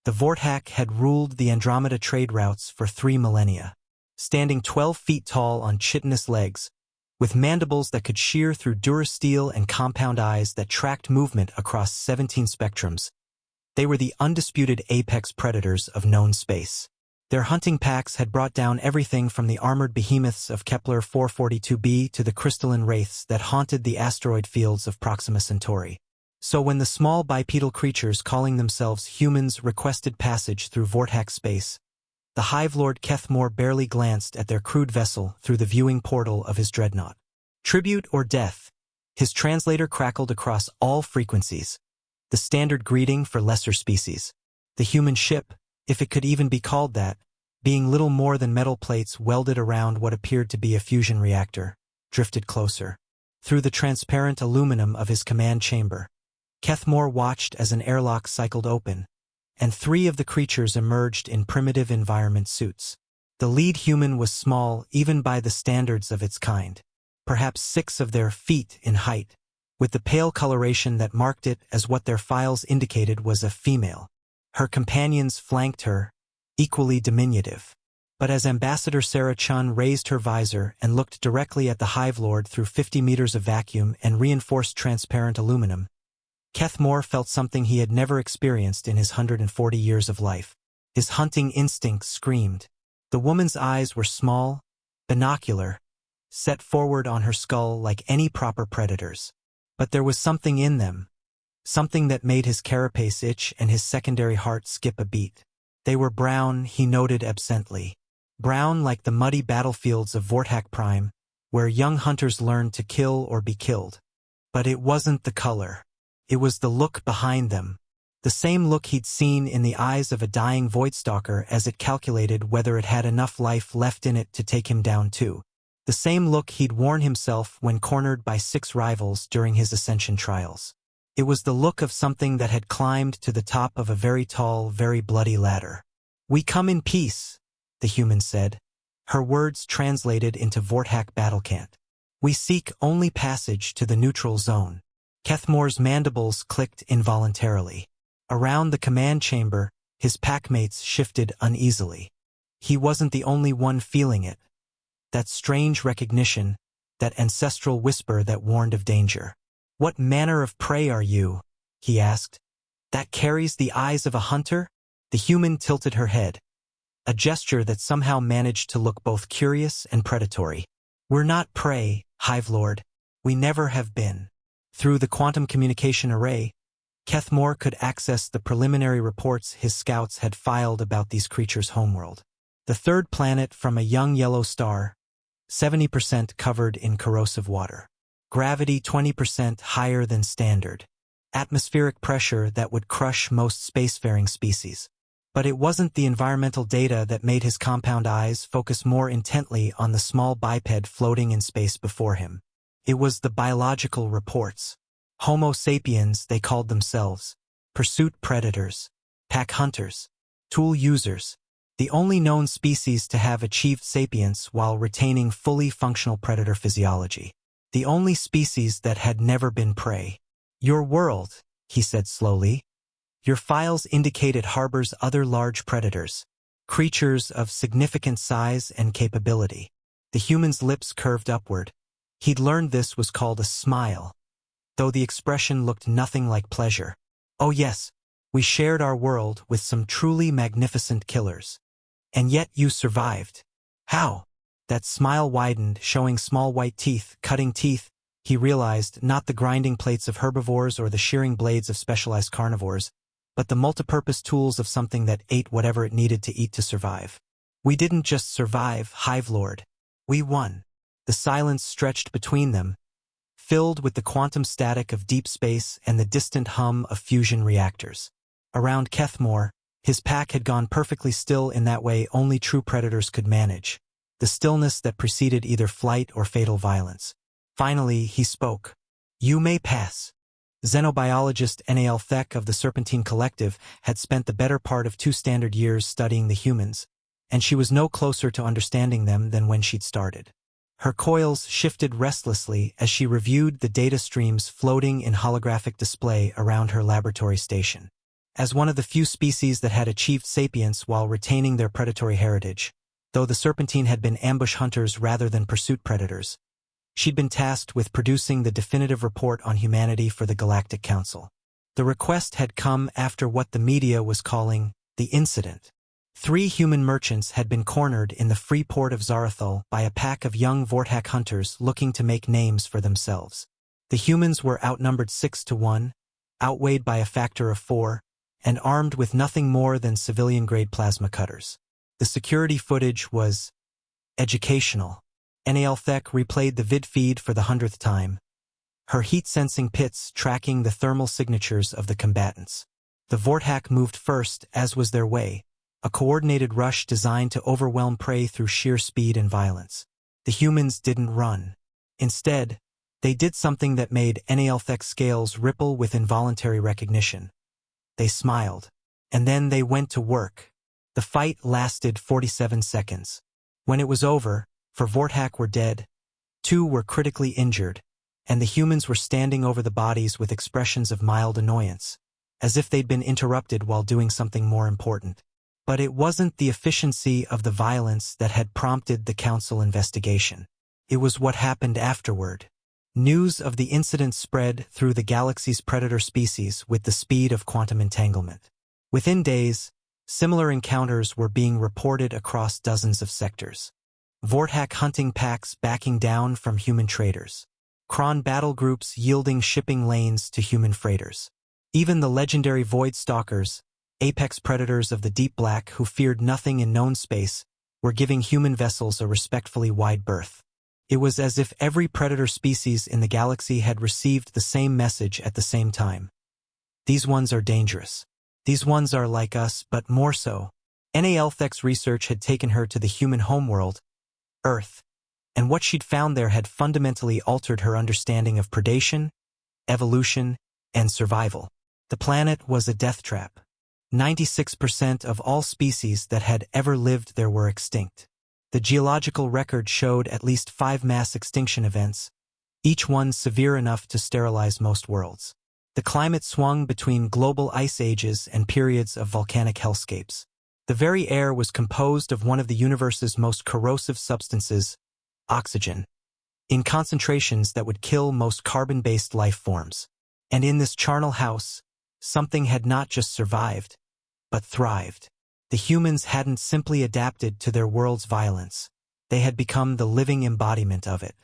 The Vorthak had ruled the Andromeda trade routes for 3 millennia. Standing 12 feet tall on chitinous legs, with mandibles that could shear through durasteel and compound eyes that tracked movement across 17 spectrums, they were the undisputed apex predators of known space. Their hunting packs had brought down everything from the armored behemoths of Kepler 442b to the crystalline wraiths that haunted the asteroid fields of Proxima Centauri. So when the small bipedal creatures calling themselves humans requested passage through Vorthak space, the Hive Lord Kethmore barely glanced at their crude vessel through the viewing portal of his dreadnought. Tribute or death, his translator crackled across all frequencies, the standard greeting for lesser species. The human ship, if it could even be called that, being little more than metal plates welded around what appeared to be a fusion reactor, drifted closer. Through the transparent aluminum of his command chamber, Kethmore watched as an airlock cycled open, and 3 of the creatures emerged in primitive environment suits. The lead human was small even by the standards of its kind, perhaps 6 of their feet in height, with the pale coloration that marked it as what their files indicated was a female. Her companions flanked her, equally diminutive. But as Ambassador Sarah Chun raised her visor and looked directly at the Hive Lord through 50 meters of vacuum and reinforced transparent aluminum, Kethmore felt something he had never experienced in his 140 years of life. His hunting instinct screamed. The woman's eyes were small, binocular, set forward on her skull like any proper predator's. But there was something in them, something that made his carapace itch and his secondary heart skip a beat. They were brown, he noted absently. Brown like the muddy battlefields of Vorthak Prime, where young hunters learned to kill or be killed. But it wasn't the color. It was the look behind them. The same look he'd seen in the eyes of a dying Voidstalker as it calculated whether it had enough life left in it to take him down too. The same look he'd worn himself when cornered by 6 rivals during his ascension trials. It was the look of something that had climbed to the top of a very tall, very bloody ladder. "We come in peace," the human said, her words translated into Vorthak battle cant. "We seek only passage to the neutral zone." Kethmore's mandibles clicked involuntarily. Around the command chamber, his packmates shifted uneasily. He wasn't the only one feeling it. That strange recognition, that ancestral whisper that warned of danger. "What manner of prey are you?" he asked. "That carries the eyes of a hunter?" The human tilted her head, a gesture that somehow managed to look both curious and predatory. "We're not prey, Hive Lord. We never have been." Through the quantum communication array, Kethmore could access the preliminary reports his scouts had filed about these creatures' homeworld. The 3rd planet from a young yellow star, 70% covered in corrosive water. Gravity 20% higher than standard. Atmospheric pressure that would crush most spacefaring species. But it wasn't the environmental data that made his compound eyes focus more intently on the small biped floating in space before him. It was the biological reports. Homo sapiens, they called themselves. Pursuit predators. Pack hunters. Tool users. The only known species to have achieved sapience while retaining fully functional predator physiology. The only species that had never been prey. "Your world," he said slowly. "Your files indicate it harbors other large predators. Creatures of significant size and capability." The human's lips curved upward. He'd learned this was called a smile, though the expression looked nothing like pleasure. "Oh yes, we shared our world with some truly magnificent killers. And yet you survived. How?" That smile widened, showing small white teeth, cutting teeth, he realized, not the grinding plates of herbivores or the shearing blades of specialized carnivores, but the multipurpose tools of something that ate whatever it needed to eat to survive. "We didn't just survive, Hive Lord. We won." The silence stretched between them, filled with the quantum static of deep space and the distant hum of fusion reactors. Around Kethmore, his pack had gone perfectly still in that way only true predators could manage, the stillness that preceded either flight or fatal violence. Finally, he spoke. "You may pass." Xenobiologist Nal Thek of the Serpentine Collective had spent the better part of 2 standard years studying the humans, and she was no closer to understanding them than when she'd started. Her coils shifted restlessly as she reviewed the data streams floating in holographic display around her laboratory station. As one of the few species that had achieved sapience while retaining their predatory heritage, though the serpentine had been ambush hunters rather than pursuit predators, she'd been tasked with producing the definitive report on humanity for the Galactic Council. The request had come after what the media was calling the incident. 3 human merchants had been cornered in the free port of Zarathul by a pack of young Vorthak hunters looking to make names for themselves. The humans were outnumbered 6-1, outweighed by a factor of 4, and armed with nothing more than civilian-grade plasma cutters. The security footage was educational. Vorthak replayed the vid feed for the 100th time, her heat-sensing pits tracking the thermal signatures of the combatants. The Vorthak moved first, as was their way, a coordinated rush designed to overwhelm prey through sheer speed and violence. The humans didn't run. Instead, they did something that made Vorthak's scales ripple with involuntary recognition. They smiled. And then they went to work. The fight lasted 47 seconds. When it was over, 4 Vorthak were dead, 2 were critically injured, and the humans were standing over the bodies with expressions of mild annoyance, as if they'd been interrupted while doing something more important. But it wasn't the efficiency of the violence that had prompted the council investigation. It was what happened afterward. News of the incident spread through the galaxy's predator species with the speed of quantum entanglement. Within days, similar encounters were being reported across dozens of sectors. Vorthak hunting packs backing down from human traders. Kronn battle groups yielding shipping lanes to human freighters. Even the legendary Void Stalkers, apex predators of the deep black who feared nothing in known space, were giving human vessels a respectfully wide berth. It was as if every predator species in the galaxy had received the same message at the same time. These ones are dangerous. These ones are like us, but more so. Vorthak's research had taken her to the human homeworld, Earth, and what she'd found there had fundamentally altered her understanding of predation, evolution, and survival. The planet was a death trap. 96% of all species that had ever lived there were extinct. The geological record showed at least 5 mass extinction events, each one severe enough to sterilize most worlds. The climate swung between global ice ages and periods of volcanic hellscapes. The very air was composed of one of the universe's most corrosive substances, oxygen, in concentrations that would kill most carbon-based life forms. And in this charnel house, something had not just survived, but thrived. The humans hadn't simply adapted to their world's violence. They had become the living embodiment of it.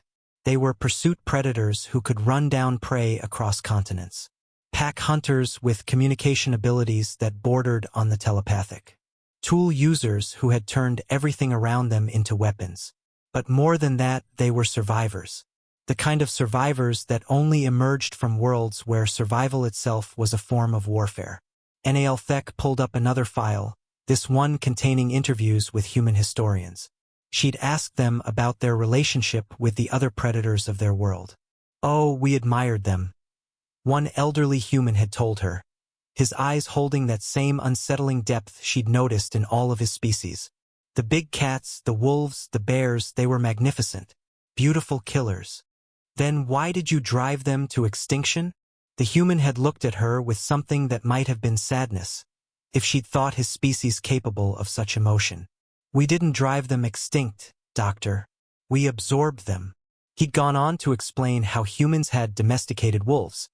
They were pursuit predators who could run down prey across continents. Pack hunters with communication abilities that bordered on the telepathic. Tool users who had turned everything around them into weapons. But more than that, they were survivors. The kind of survivors that only emerged from worlds where survival itself was a form of warfare. Vorthak pulled up another file, this one containing interviews with human historians. She'd asked them about their relationship with the other predators of their world. Oh, we admired them. One elderly human had told her, his eyes holding that same unsettling depth she'd noticed in all of his species. The big cats, the wolves, the bears, they were magnificent, beautiful killers. Then why did you drive them to extinction? The human had looked at her with something that might have been sadness, if she'd thought his species capable of such emotion. We didn't drive them extinct, Doctor. We absorbed them. He'd gone on to explain how humans had domesticated wolves,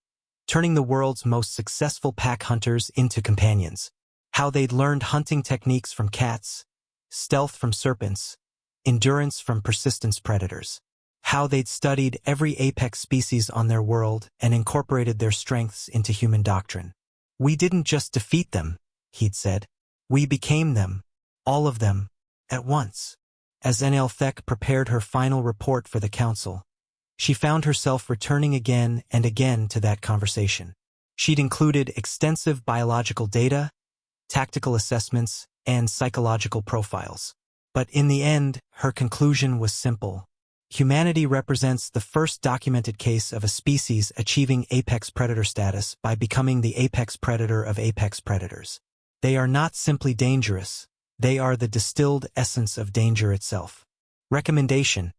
turning the world's most successful pack hunters into companions. How they'd learned hunting techniques from cats, stealth from serpents, endurance from persistence predators. How they'd studied every apex species on their world and incorporated their strengths into human doctrine. We didn't just defeat them, he'd said. We became them, all of them, at once. As Vorthak prepared her final report for the council, she found herself returning again and again to that conversation. She'd included extensive biological data, tactical assessments, and psychological profiles. But in the end, her conclusion was simple. Humanity represents the first documented case of a species achieving apex predator status by becoming the apex predator of apex predators. They are not simply dangerous, they are the distilled essence of danger itself. Recommendation: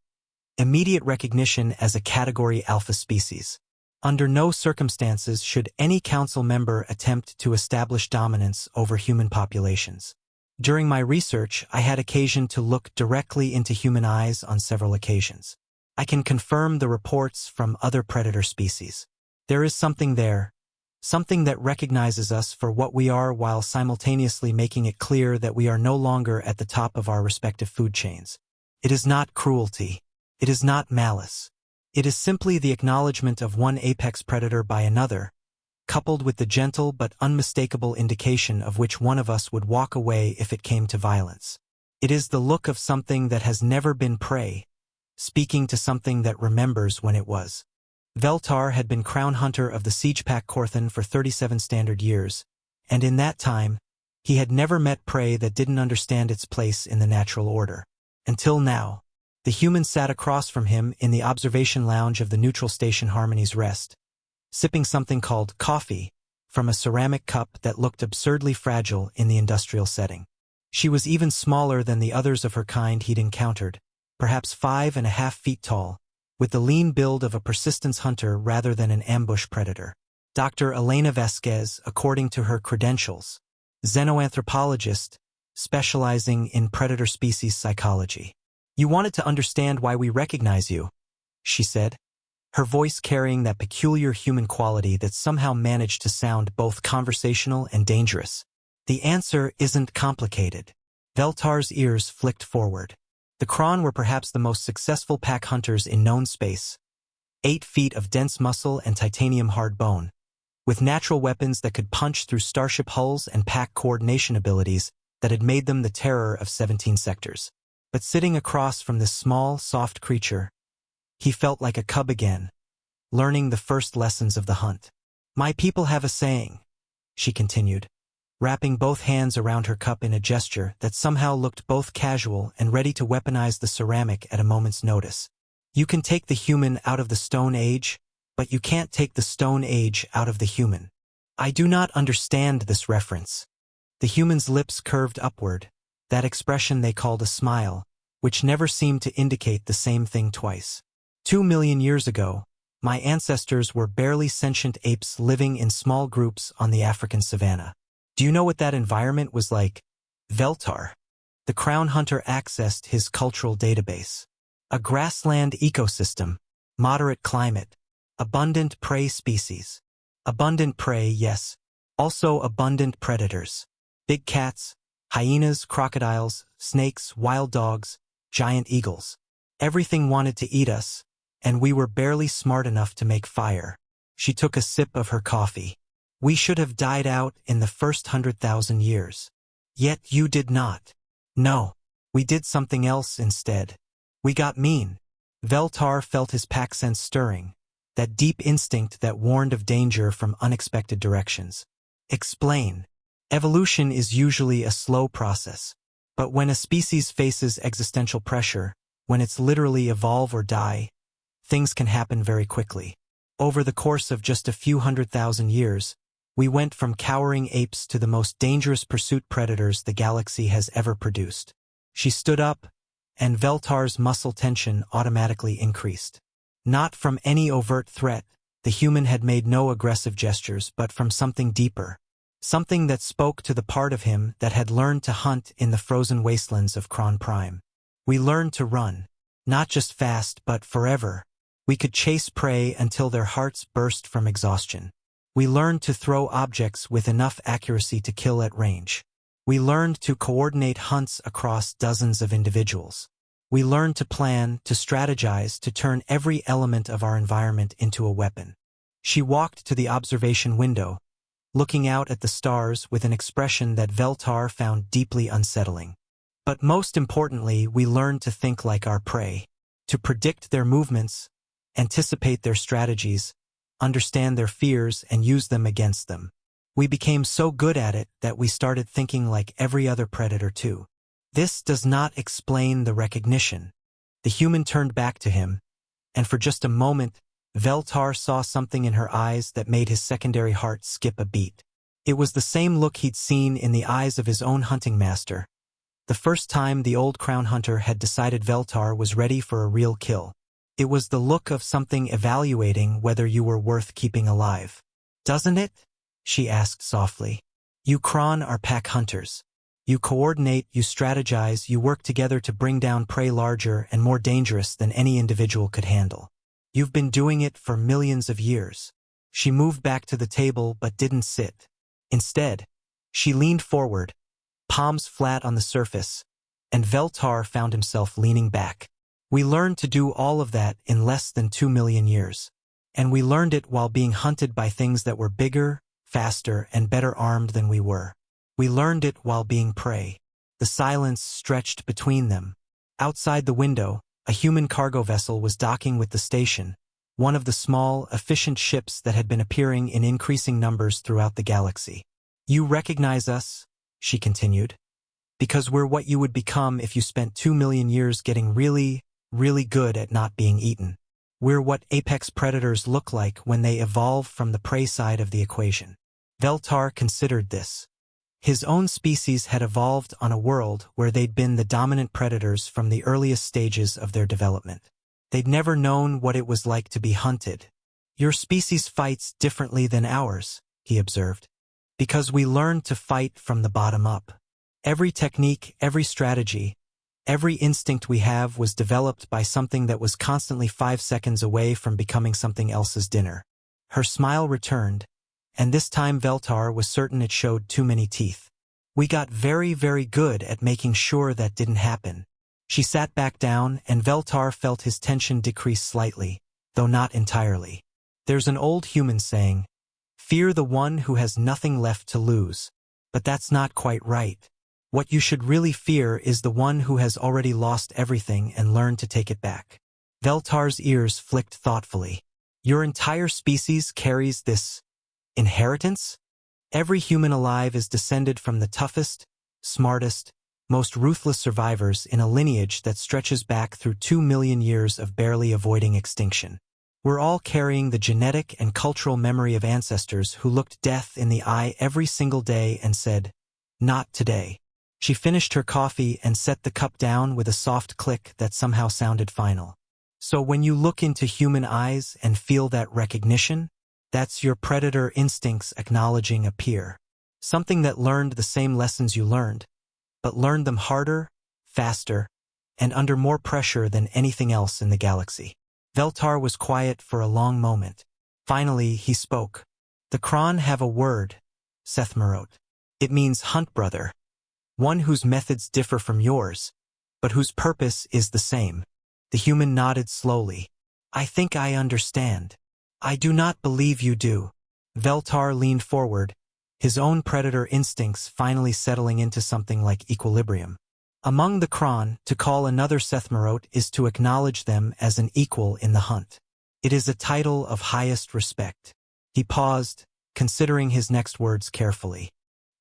immediate recognition as a Category Alpha species. Under no circumstances should any council member attempt to establish dominance over human populations. During my research, I had occasion to look directly into human eyes on several occasions. I can confirm the reports from other predator species. There is something there, something that recognizes us for what we are while simultaneously making it clear that we are no longer at the top of our respective food chains. It is not cruelty. It is not malice. It is simply the acknowledgement of one apex predator by another, coupled with the gentle but unmistakable indication of which one of us would walk away if it came to violence. It is the look of something that has never been prey, speaking to something that remembers when it was. Veltar had been crown hunter of the siege pack Korthan for 37 standard years, and in that time, he had never met prey that didn't understand its place in the natural order. Until now, the human sat across from him in the observation lounge of the neutral station Harmony's Rest, sipping something called coffee from a ceramic cup that looked absurdly fragile in the industrial setting. She was even smaller than the others of her kind he'd encountered, perhaps 5.5 feet tall, with the lean build of a persistence hunter rather than an ambush predator. Dr. Elena Vasquez, according to her credentials, xenoanthropologist, specializing in predator species psychology. "You wanted to understand why we recognize you," she said, her voice carrying that peculiar human quality that somehow managed to sound both conversational and dangerous. "The answer isn't complicated." Veltar's ears flicked forward. The Kronn were perhaps the most successful pack hunters in known space, 8 feet of dense muscle and titanium hard bone, with natural weapons that could punch through starship hulls and pack coordination abilities that had made them the terror of 17 sectors. But sitting across from this small, soft creature, he felt like a cub again, learning the first lessons of the hunt. "My people have a saying," she continued, wrapping both hands around her cup in a gesture that somehow looked both casual and ready to weaponize the ceramic at a moment's notice. "You can take the human out of the Stone Age, but you can't take the Stone Age out of the human." I do not understand this reference. The human's lips curved upward, that expression they called a smile, which never seemed to indicate the same thing twice. 2 million years ago, my ancestors were barely sentient apes living in small groups on the African savanna. Do you know what that environment was like? Veltar, the crown hunter, accessed his cultural database. A grassland ecosystem, moderate climate, abundant prey species. Abundant prey, yes, also abundant predators. Big cats, hyenas, crocodiles, snakes, wild dogs, giant eagles. Everything wanted to eat us, and we were barely smart enough to make fire. She took a sip of her coffee. "We should have died out in the first 100,000 years. Yet you did not. No, we did something else instead. We got mean." Veltar felt his pack sense stirring, that deep instinct that warned of danger from unexpected directions. "Explain." Evolution is usually a slow process, but when a species faces existential pressure, when it's literally evolve or die, things can happen very quickly. Over the course of just a few 100,000 years, we went from cowering apes to the most dangerous pursuit predators the galaxy has ever produced. She stood up, and Veltar's muscle tension automatically increased. Not from any overt threat, the human had made no aggressive gestures, but from something deeper. Something that spoke to the part of him that had learned to hunt in the frozen wastelands of Kronn Prime. We learned to run, not just fast but forever. We could chase prey until their hearts burst from exhaustion. We learned to throw objects with enough accuracy to kill at range. We learned to coordinate hunts across dozens of individuals. We learned to plan, to strategize, to turn every element of our environment into a weapon. She walked to the observation window, looking out at the stars with an expression that Veltar found deeply unsettling. But most importantly, we learned to think like our prey, to predict their movements, anticipate their strategies, understand their fears, and use them against them. We became so good at it that we started thinking like every other predator too. This does not explain the recognition. The human turned back to him, and for just a moment, Veltar saw something in her eyes that made his secondary heart skip a beat. It was the same look he'd seen in the eyes of his own hunting master, the first time the old crown hunter had decided Veltar was ready for a real kill. It was the look of something evaluating whether you were worth keeping alive. "Doesn't it?" she asked softly. "You Kronn are pack hunters. You coordinate, you strategize, you work together to bring down prey larger and more dangerous than any individual could handle. You've been doing it for millions of years." She moved back to the table but didn't sit. Instead, she leaned forward, palms flat on the surface, and Veltar found himself leaning back. "We learned to do all of that in less than 2 million years. And we learned it while being hunted by things that were bigger, faster, and better armed than we were. We learned it while being prey." The silence stretched between them. Outside the window, a human cargo vessel was docking with the station, one of the small, efficient ships that had been appearing in increasing numbers throughout the galaxy. "You recognize us," she continued, "because we're what you would become if you spent 2 million years getting really, really good at not being eaten. We're what apex predators look like when they evolve from the prey side of the equation." Veltar considered this. His own species had evolved on a world where they'd been the dominant predators from the earliest stages of their development. They'd never known what it was like to be hunted. "Your species fights differently than ours," he observed, "because we learned to fight from the bottom up. Every technique, every strategy, every instinct we have was developed by something that was constantly 5 seconds away from becoming something else's dinner." Her smile returned, and this time Veltar was certain it showed too many teeth. "We got very, very good at making sure that didn't happen." She sat back down, and Veltar felt his tension decrease slightly, though not entirely. There's an old human saying, "Fear the one who has nothing left to lose." But that's not quite right. What you should really fear is the one who has already lost everything and learned to take it back. Veltar's ears flicked thoughtfully. "Your entire species carries this inheritance? Every human alive is descended from the toughest, smartest, most ruthless survivors in a lineage that stretches back through 2 million years of barely avoiding extinction. We're all carrying the genetic and cultural memory of ancestors who looked death in the eye every single day and said, 'Not today.'" She finished her coffee and set the cup down with a soft click that somehow sounded final. "So when you look into human eyes and feel that recognition, that's your predator instincts acknowledging a peer. Something that learned the same lessons you learned, but learned them harder, faster, and under more pressure than anything else in the galaxy." Veltar was quiet for a long moment. Finally, he spoke. "The Kronn have a word, Sethmarot. It means hunt brother. One whose methods differ from yours, but whose purpose is the same." The human nodded slowly. "I think I understand." "I do not believe you do." Veltar leaned forward, his own predator instincts finally settling into something like equilibrium. "Among the Kronn, to call another Sethmarot is to acknowledge them as an equal in the hunt. It is a title of highest respect." He paused, considering his next words carefully.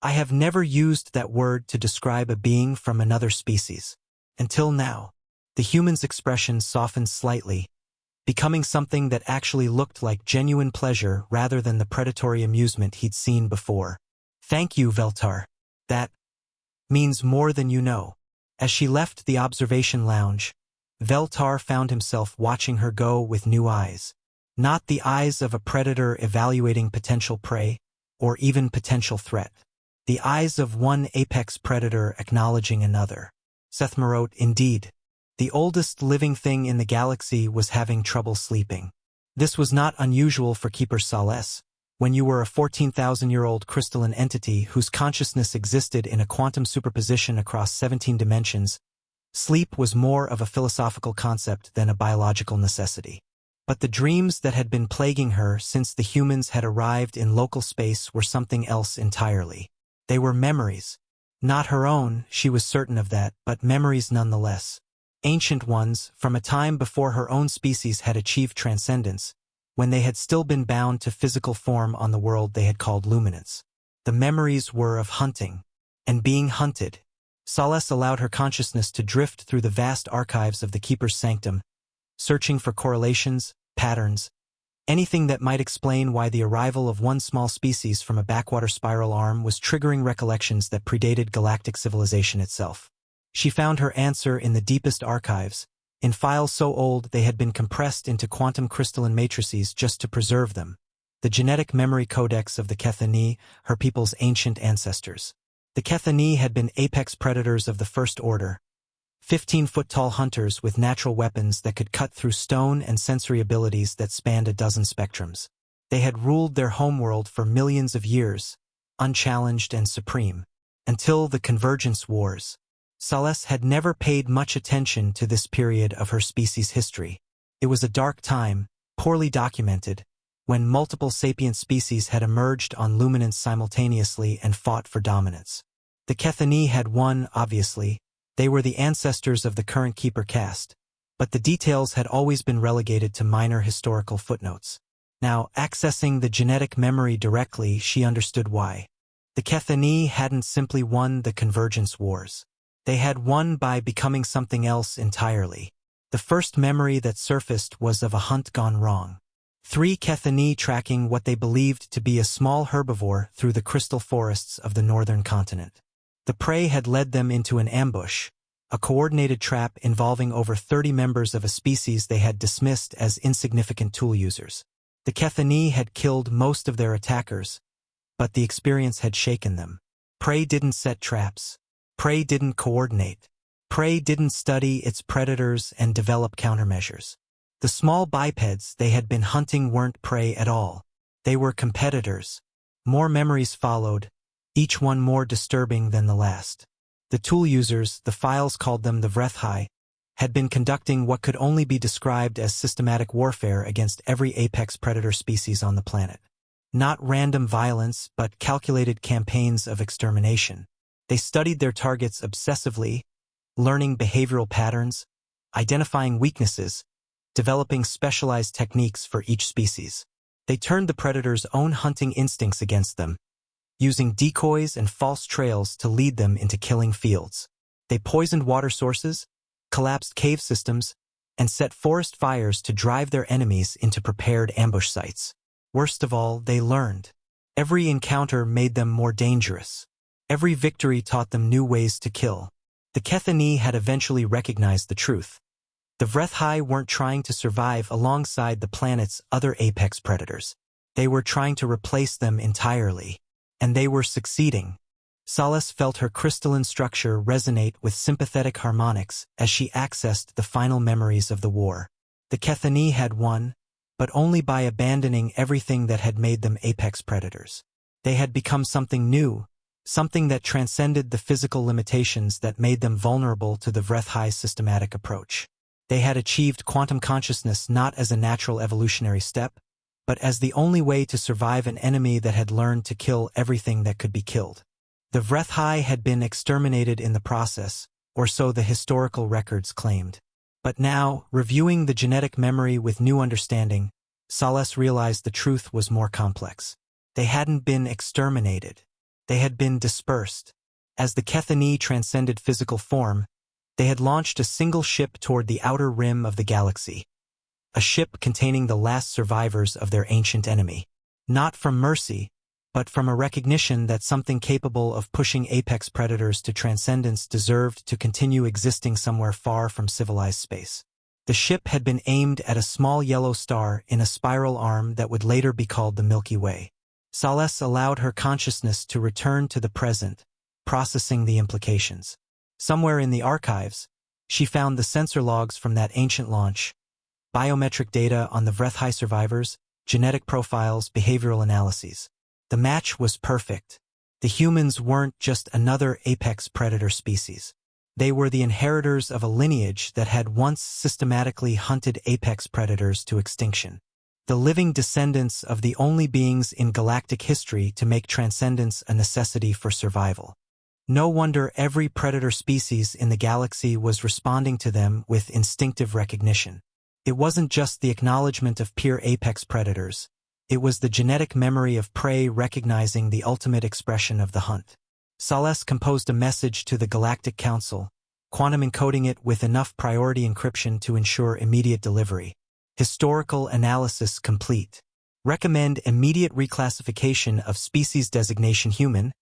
"I have never used that word to describe a being from another species. Until now." The human's expression softened slightly, becoming something that actually looked like genuine pleasure rather than the predatory amusement he'd seen before. "Thank you, Veltar. That means more than you know." As she left the observation lounge, Veltar found himself watching her go with new eyes. Not the eyes of a predator evaluating potential prey, or even potential threat. The eyes of one apex predator acknowledging another. Sethmarot, indeed. The oldest living thing in the galaxy was having trouble sleeping. This was not unusual for Keeper Sales. When you were a 14,000-year-old crystalline entity whose consciousness existed in a quantum superposition across 17 dimensions, sleep was more of a philosophical concept than a biological necessity. But the dreams that had been plaguing her since the humans had arrived in local space were something else entirely. They were memories. Not her own, she was certain of that, but memories nonetheless. Ancient ones, from a time before her own species had achieved transcendence, when they had still been bound to physical form on the world they had called luminance. The memories were of hunting, and being hunted. Solace allowed her consciousness to drift through the vast archives of the Keeper's sanctum, searching for correlations, patterns, anything that might explain why the arrival of one small species from a backwater spiral arm was triggering recollections that predated galactic civilization itself. She found her answer in the deepest archives, in files so old they had been compressed into quantum crystalline matrices just to preserve them. The genetic memory codex of the Kethani, her people's ancient ancestors. The Kethani had been apex predators of the First Order, 15-foot-tall hunters with natural weapons that could cut through stone and sensory abilities that spanned a dozen spectrums. They had ruled their homeworld for millions of years, unchallenged and supreme, until the Convergence Wars. Celeste had never paid much attention to this period of her species' history. It was a dark time, poorly documented, when multiple sapient species had emerged on luminance simultaneously and fought for dominance. The Kethani had won, obviously. They were the ancestors of the current Keeper caste, but the details had always been relegated to minor historical footnotes. Now, accessing the genetic memory directly, she understood why. The Kethani hadn't simply won the Convergence Wars. They had won by becoming something else entirely. The first memory that surfaced was of a hunt gone wrong. 3 Kethani tracking what they believed to be a small herbivore through the crystal forests of the northern continent. The prey had led them into an ambush, a coordinated trap involving over 30 members of a species they had dismissed as insignificant tool users. The Kethani had killed most of their attackers, but the experience had shaken them. Prey didn't set traps. Prey didn't coordinate. Prey didn't study its predators and develop countermeasures. The small bipeds they had been hunting weren't prey at all. They were competitors. More memories followed, each one more disturbing than the last. The tool users, the files called them the Vorthak, had been conducting what could only be described as systematic warfare against every apex predator species on the planet. Not random violence, but calculated campaigns of extermination. They studied their targets obsessively, learning behavioral patterns, identifying weaknesses, developing specialized techniques for each species. They turned the predator's own hunting instincts against them, using decoys and false trails to lead them into killing fields. They poisoned water sources, collapsed cave systems, and set forest fires to drive their enemies into prepared ambush sites. Worst of all, they learned. Every encounter made them more dangerous. Every victory taught them new ways to kill. The Kethani had eventually recognized the truth. The Vorthak weren't trying to survive alongside the planet's other apex predators. They were trying to replace them entirely. And they were succeeding. Solace felt her crystalline structure resonate with sympathetic harmonics as she accessed the final memories of the war. The Kethani had won, but only by abandoning everything that had made them apex predators. They had become something new, something that transcended the physical limitations that made them vulnerable to the Vorthak's systematic approach. They had achieved quantum consciousness not as a natural evolutionary step, but as the only way to survive an enemy that had learned to kill everything that could be killed. The Vorthak had been exterminated in the process, or so the historical records claimed. But now, reviewing the genetic memory with new understanding, Solace realized the truth was more complex. They hadn't been exterminated. They had been dispersed. As the Kethani transcended physical form, they had launched a single ship toward the outer rim of the galaxy. A ship containing the last survivors of their ancient enemy. Not from mercy, but from a recognition that something capable of pushing apex predators to transcendence deserved to continue existing somewhere far from civilized space. The ship had been aimed at a small yellow star in a spiral arm that would later be called the Milky Way. Solace allowed her consciousness to return to the present, processing the implications. Somewhere in the archives, she found the sensor logs from that ancient launch, biometric data on the Vorthak survivors, genetic profiles, behavioral analyses. The match was perfect. The humans weren't just another apex predator species. They were the inheritors of a lineage that had once systematically hunted apex predators to extinction. The living descendants of the only beings in galactic history to make transcendence a necessity for survival. No wonder every predator species in the galaxy was responding to them with instinctive recognition. It wasn't just the acknowledgement of peer apex predators. It was the genetic memory of prey recognizing the ultimate expression of the hunt. Solace composed a message to the Galactic Council, quantum encoding it with enough priority encryption to ensure immediate delivery. Historical analysis complete. Recommend immediate reclassification of species designation human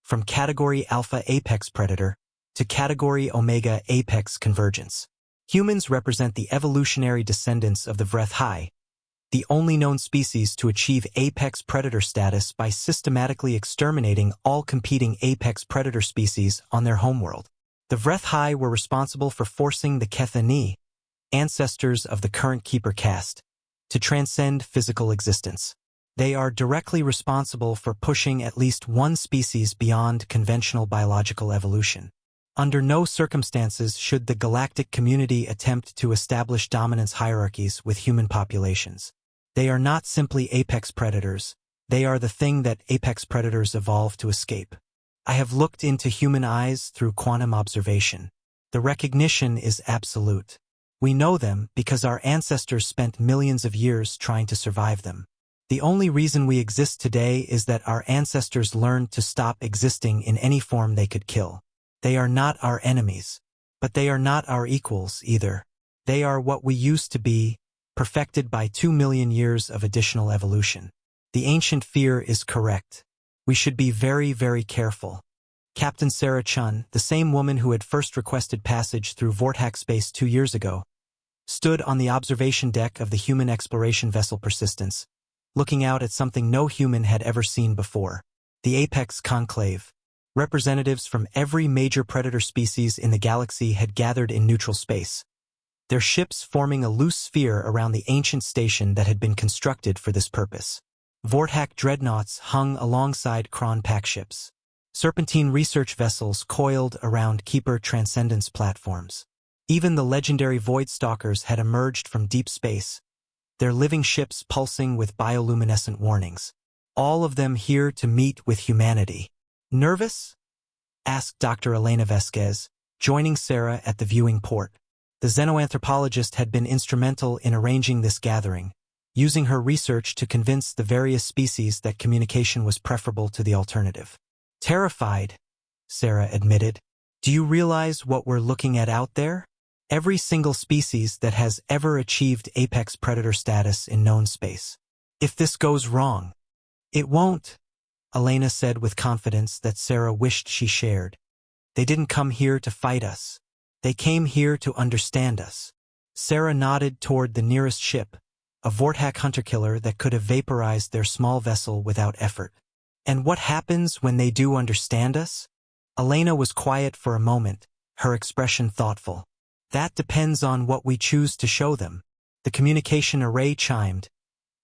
from Category Alpha Apex Predator to Category Omega Apex Convergence. Humans represent the evolutionary descendants of the Vorthak, the only known species to achieve apex predator status by systematically exterminating all competing apex predator species on their homeworld. The Vorthak were responsible for forcing the Kethani, ancestors of the current Keeper caste, to transcend physical existence. They are directly responsible for pushing at least one species beyond conventional biological evolution. Under no circumstances should the galactic community attempt to establish dominance hierarchies with human populations. They are not simply apex predators, they are the thing that apex predators evolved to escape. I have looked into human eyes through quantum observation. The recognition is absolute. We know them because our ancestors spent millions of years trying to survive them. The only reason we exist today is that our ancestors learned to stop existing in any form they could kill. They are not our enemies, but they are not our equals either. They are what we used to be, perfected by 2 million years of additional evolution. The ancient fear is correct. We should be very, very careful. Captain Sarah Chun, the same woman who had first requested passage through Vorthak space 2 years ago, stood on the observation deck of the human exploration vessel Persistence, looking out at something no human had ever seen before. The Apex Conclave. Representatives from every major predator species in the galaxy had gathered in neutral space, their ships forming a loose sphere around the ancient station that had been constructed for this purpose. Vorthak dreadnoughts hung alongside Kronn pack ships. Serpentine research vessels coiled around Keeper Transcendence platforms. Even the legendary Void Stalkers had emerged from deep space, their living ships pulsing with bioluminescent warnings. All of them here to meet with humanity. Nervous? Asked Dr. Elena Vasquez, joining Sarah at the viewing port. The xenoanthropologist had been instrumental in arranging this gathering, using her research to convince the various species that communication was preferable to the alternative. Terrified, Sarah admitted. Do you realize what we're looking at out there? Every single species that has ever achieved apex predator status in known space. If this goes wrong, it won't, Elena said with confidence that Sarah wished she shared. They didn't come here to fight us. They came here to understand us. Sarah nodded toward the nearest ship, a Vorthak hunter-killer that could have vaporized their small vessel without effort. And what happens when they do understand us? Elena was quiet for a moment, her expression thoughtful. That depends on what we choose to show them. The communication array chimed,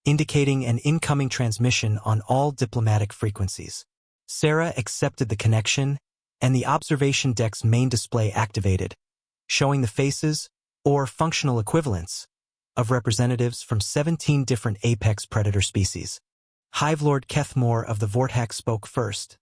indicating an incoming transmission on all diplomatic frequencies. Sarah accepted the connection, and the observation deck's main display activated, showing the faces, or functional equivalents, of representatives from 17 different apex predator species. Hivelord Kethmore of the Vorthak spoke first,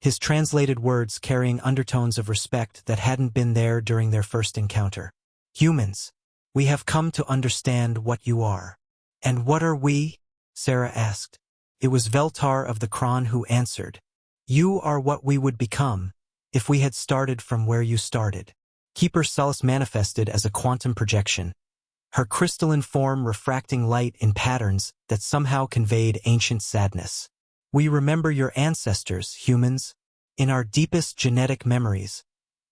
his translated words carrying undertones of respect that hadn't been there during their first encounter. Humans, we have come to understand what you are. And what are we? Sarah asked. It was Veltar of the Kronn who answered. You are what we would become, if we had started from where you started. Keeper Solace manifested as a quantum projection, her crystalline form refracting light in patterns that somehow conveyed ancient sadness. We remember your ancestors, humans. In our deepest genetic memories,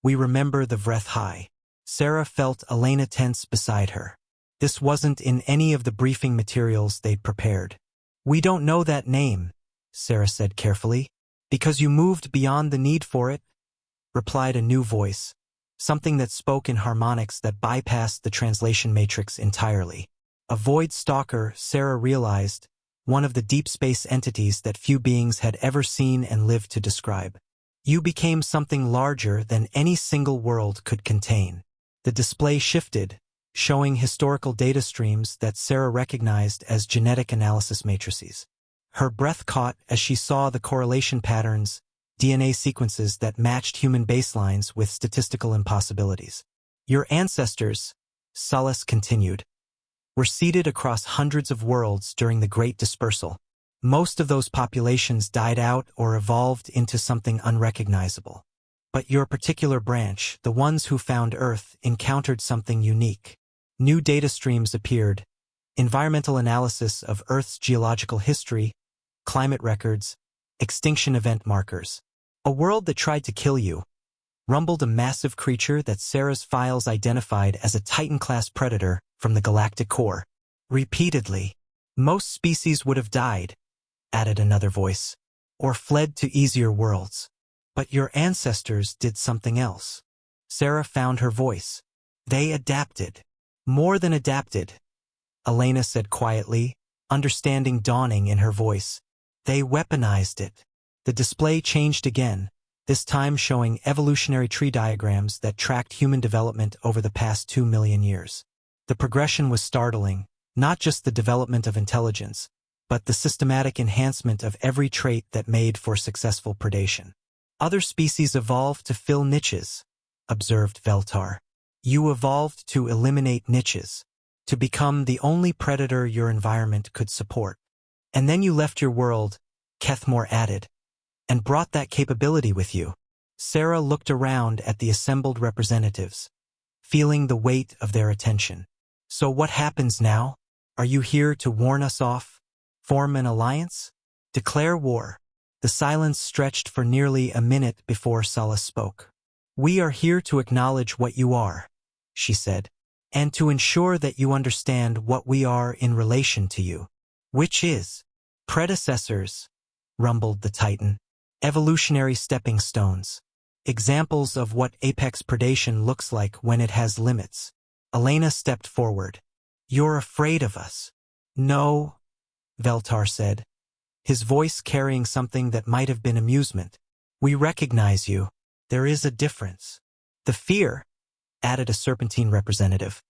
we remember the Vorthak. Sarah felt Elena tense beside her. This wasn't in any of the briefing materials they'd prepared. We don't know that name, Sarah said carefully. Because you moved beyond the need for it, replied a new voice, something that spoke in harmonics that bypassed the translation matrix entirely. A Void Stalker, Sarah realized, one of the deep space entities that few beings had ever seen and lived to describe. You became something larger than any single world could contain. The display shifted, showing historical data streams that Sarah recognized as genetic analysis matrices. Her breath caught as she saw the correlation patterns, DNA sequences that matched human baselines with statistical impossibilities. Your ancestors, Solace continued, were seeded across hundreds of worlds during the Great Dispersal. Most of those populations died out or evolved into something unrecognizable. But your particular branch, the ones who found Earth, encountered something unique. New data streams appeared, environmental analysis of Earth's geological history, climate records, extinction event markers. A world that tried to kill you, rumbled a massive creature that Sarah's files identified as a Titan-class predator from the galactic core. Repeatedly. Most species would have died, added another voice, or fled to easier worlds. But your ancestors did something else. Sarah found her voice. They adapted. More than adapted, Elena said quietly, understanding dawning in her voice. They weaponized it. The display changed again, this time showing evolutionary tree diagrams that tracked human development over the past 2 million years. The progression was startling, not just the development of intelligence, but the systematic enhancement of every trait that made for successful predation. Other species evolved to fill niches, observed Veltar. You evolved to eliminate niches, to become the only predator your environment could support. And then you left your world, Kethmore added, and brought that capability with you. Sarah looked around at the assembled representatives, feeling the weight of their attention. So what happens now? Are you here to warn us off? Form an alliance? Declare war? The silence stretched for nearly a minute before Sala spoke. We are here to acknowledge what you are, she said, and to ensure that you understand what we are in relation to you. Which is predecessors, rumbled the Titan. Evolutionary stepping stones. Examples of what apex predation looks like when it has limits. Elena stepped forward. You're afraid of us. No, Veltar said, his voice carrying something that might have been amusement. We recognize you. There is a difference. The fear, added a Serpentine representative,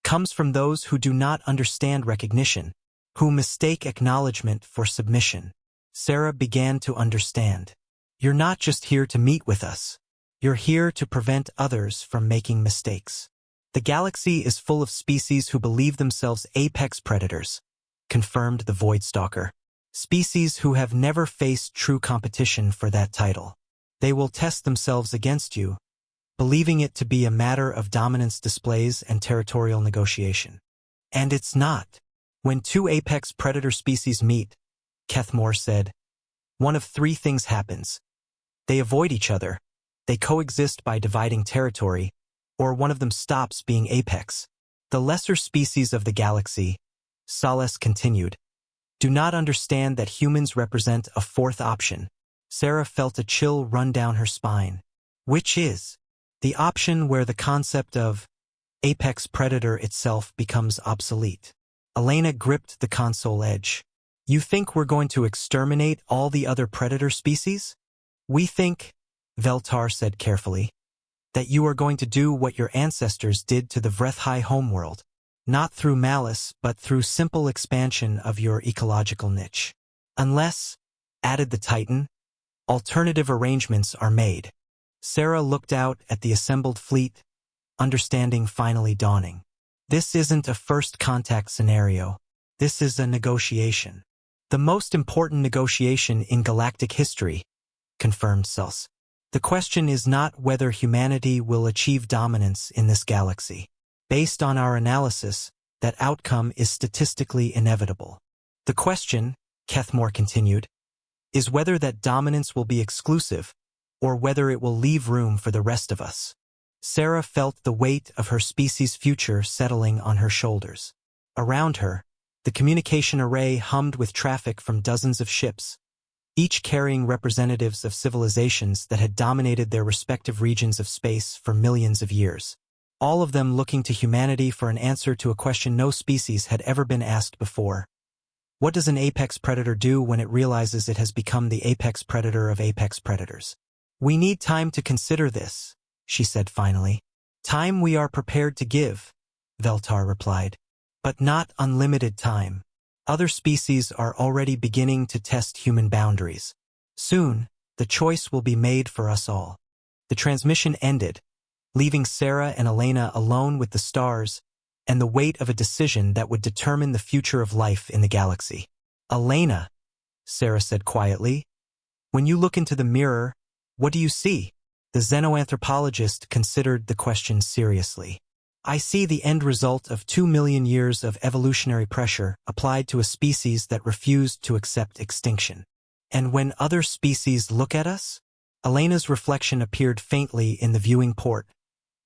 comes from those who do not understand recognition, who mistake acknowledgement for submission. Sarah began to understand. You're not just here to meet with us. You're here to prevent others from making mistakes. The galaxy is full of species who believe themselves apex predators, confirmed the Voidstalker. Species who have never faced true competition for that title. They will test themselves against you, believing it to be a matter of dominance displays and territorial negotiation. And it's not. When two apex predator species meet, Kethmore said, one of three things happens. They avoid each other, they coexist by dividing territory, or one of them stops being apex. The lesser species of the galaxy, Sales continued, do not understand that humans represent a fourth option. Sarah felt a chill run down her spine. Which is the option where the concept of apex predator itself becomes obsolete. Elena gripped the console edge. You think we're going to exterminate all the other predator species? We think, Veltar said carefully, that you are going to do what your ancestors did to the Vrethai homeworld, not through malice but through simple expansion of your ecological niche. Unless, added the Titan, alternative arrangements are made. Sarah looked out at the assembled fleet, understanding finally dawning. This isn't a first contact scenario. This is a negotiation. The most important negotiation in galactic history, confirmed Sels. The question is not whether humanity will achieve dominance in this galaxy. Based on our analysis, that outcome is statistically inevitable. The question, Kethmore continued, is whether that dominance will be exclusive, or whether it will leave room for the rest of us. Sarah felt the weight of her species' future settling on her shoulders. Around her, the communication array hummed with traffic from dozens of ships, each carrying representatives of civilizations that had dominated their respective regions of space for millions of years. All of them looking to humanity for an answer to a question no species had ever been asked before. What does an apex predator do when it realizes it has become the apex predator of apex predators? We need time to consider this, she said finally. Time we are prepared to give, Veltar replied. But not unlimited time. Other species are already beginning to test human boundaries. Soon, the choice will be made for us all. The transmission ended, leaving Sarah and Elena alone with the stars and the weight of a decision that would determine the future of life in the galaxy. Elena, Sarah said quietly, when you look into the mirror, what do you see? The xenoanthropologist considered the question seriously. I see the end result of 2 million years of evolutionary pressure applied to a species that refused to accept extinction. And when other species look at us, Elena's reflection appeared faintly in the viewing port,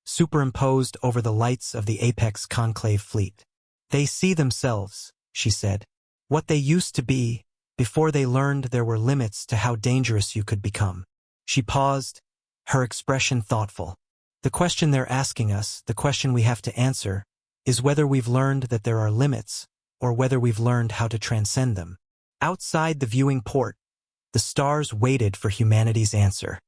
superimposed over the lights of the Apex Conclave fleet. They see themselves, she said. What they used to be, before they learned there were limits to how dangerous you could become. She paused, her expression thoughtful. The question they're asking us, the question we have to answer, is whether we've learned that there are limits, or whether we've learned how to transcend them. Outside the viewing port, the stars waited for humanity's answer.